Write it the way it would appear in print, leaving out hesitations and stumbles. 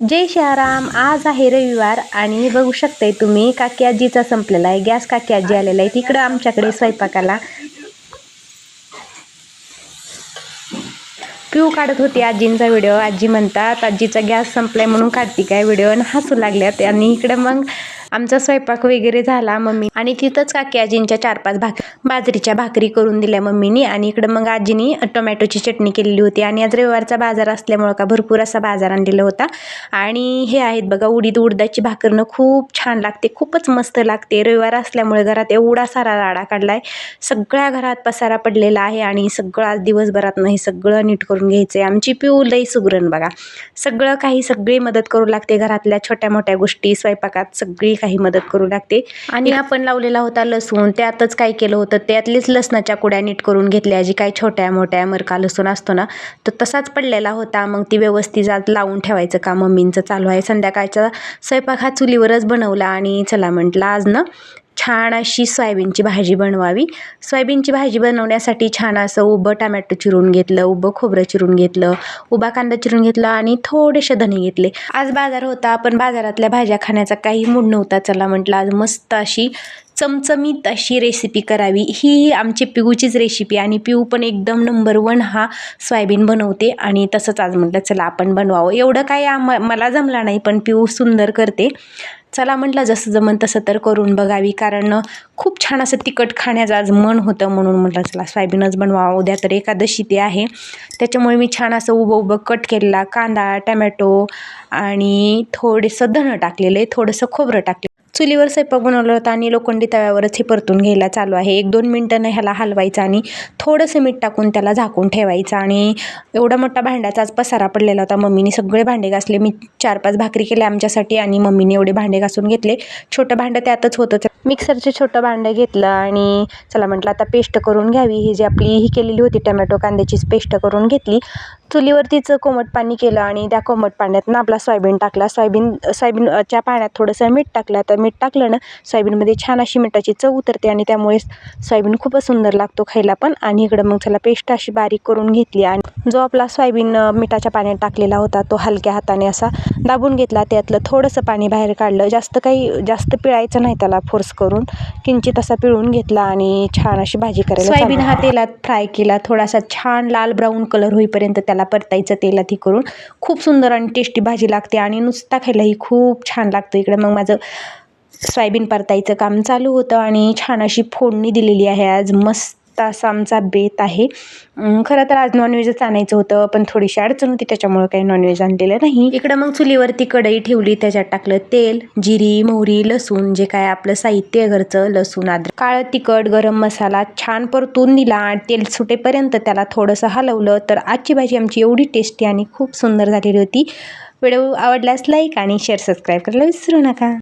जय श्रीराम. आज आहे रविवार आणि बघू शकताय तुम्ही काकी आजीचा संपलेला आहे गॅस. काकी आजी आलेला आहे तिकडं आमच्याकडे स्वयंपाकाला. पिऊ काढत होती आजींचा व्हिडिओ. आजी म्हणतात आजीचा गॅस संपलाय म्हणून काढती काय व्हिडिओ, आणि हसू लागल्यात. आणि इकडं मग आमचा स्वयंपाक वगैरे झाला मम्मी, आणि तिथंच काकी आजींच्या 4-5 बाजरीच्या भाकरी करून दिल्या मम्मीनी. आणि इकडं मग आजीनी टोमॅटोची चटणी केलेली होती. आणि आज रविवारचा बाजार असल्यामुळं का भरपूर असा बाजार आणलेला होता. आणि हे आहेत बघा उडदाची भाकरनं खूप छान लागते, खूपच मस्त लागते. रविवार असल्यामुळे घरात एवढा सारा राडा काढलाय, सगळ्या घरात पसारा पडलेला आहे. आणि सगळं आज दिवसभरात नाही सगळं नीट करून घ्यायचंय. आमची पिऊ लई सुगरण बघा, सगळी मदत करू लागते. घरातल्या छोट्या मोठ्या गोष्टी स्वयंपाकात सगळी काही मदत करू लागते. आणि आपण लावलेला होता लसूण, त्यातच काय केलं होतं, त्यातलीच लसणाच्या कुड्या नीट करून घेतल्या. जी काय छोट्या मोठ्या मरका लसूण असतो ना, तर तसाच पडलेला होता. मग ती व्यवस्थित लावून ठेवायचं का मम्मींचं चालू आहे. संध्याकाळचा स्वयंपाक हा चुलीवरच बनवला. आणि चला म्हटलं आज ना छान अशी सोयाबीनची भाजी बनवावी. सोयाबीनची भाजी बनवण्यासाठी छान असं उभं टमॅटो चिरून घेतलं, उभं खोबरं चिरून घेतलं, उभा कांदा चिरून घेतला आणि थोडेसे धने घेतले. आज बाजार होता, पण बाजारातल्या भाज्या खाण्याचा काही मूड नव्हता. चला म्हटलं आज मस्त अशी चमचमीत अशी रेसिपी करावी. ही आमची पिऊचीच रेसिपी, आणि पिऊ पण एकदम नंबर 1 हा सोयाबीन बनवते. आणि तसंच आज म्हटलं चला आपण बनवावं. एवढं काय मला जमला नाही, पण पिऊ सुंदर करते. चला म्हटलं जसं जमन तसं तर करून बघावी, कारण खूप छान असं तिखट खाण्याचं आज मन होतं. म्हणून म्हटलं चला सोयाबीनच बनवावं. उद्या तर एकादशी ते आहे, त्याच्यामुळे मी छान असं उभं कट केलेला कांदा, टमॅटो आणि थोडंसं धनं टाकलेलं आहे, थोडंसं खोबरं टाकलं. चुलीवर स्वयंपाक बनवला होता आणि लोखंडी तव्यावरच हे परतून घ्यायला चालू आहे. 1-2 मिनटं ह्याला हलवायचं आणि थोडंसं मीठ टाकून त्याला झाकून ठेवायचं. आणि एवढा मोठा भांड्याचा आज पसारा पडलेला होता. मम्मीने सगळे भांडे घासले. मी 4-5 भाकरी केल्या आमच्यासाठी, आणि मम्मीने एवढे भांडे घासून घेतले. छोटं भांडं त्यातच होतं, मिक्सरचे छोटं भांडं घेतलं. आणि चला म्हटलं आता पेस्ट करून घ्यावी. ही जी आपली ही केलेली होती टमॅटो कांद्याचीच पेस्ट करून घेतली. चुलीवरतीच कोमट पाणी केलं आणि त्या कोमट पाण्यात आपला सोयाबीन टाकला. सोयाबीनच्या पाण्यात थोडंसं मीठ टाकलं. तर मीठ टाकलं ना सोयाबीनमध्ये छान अशी मिठाची चव उतरते, आणि त्यामुळे सोयाबीन खूपच सुंदर लागतो खायला पण. आणि इकडं मग चला पेस्ट अशी बारीक करून घेतली. आणि जो आपला सोयाबीन मिठाच्या पाण्यात टाकलेला होता तो हलक्या हाताने असा दाबून घेतला. त्यातलं थोडंसं पाणी बाहेर काढलं. जास्त पिळायचं नाही त्याला, फोर्स करून किंचित असा पिळून घेतला. आणि छान अशी भाजी करायला सोयाबीन हा तेलात फ्राय केला. थोडासा छान लाल ब्राऊन कलर होईपर्यंत त्याला परतायचं तेलात ही करून. खूप सुंदर आणि टेस्टी भाजी लागते, आणि नुसता खायलाही खूप छान लागतं. इकडे मग माझं सोयाबीन परतायचं काम चालू होतं, आणि छान अशी फोडणी दिलेली आहे. आज मस्त असा आमचा बेत आहे. खरं तर आज नॉनव्हेजच आणायचं होतं, पण थोडीशी अडचण होती, त्याच्यामुळे काही नॉनव्हेज आणलेलं नाही. इकडं मग चुलीवरती कढई ठेवली, त्याच्यात टाकलं तेल, जिरी, मोहरी, लसूण, जे काय आपलं साहित्य घरचं, लसूण, अद्रक, काळं तिखट, गरम मसाला छान परतून दिला. तेल सुटेपर्यंत त्याला थोडंसं हलवलं. तर आजची भाजी आमची एवढी टेस्टी आणि खूप सुंदर झालेली होती. व्हिडिओ आवडल्यास लाईक आणि शेअर, सबस्क्राईब करायला विसरू नका.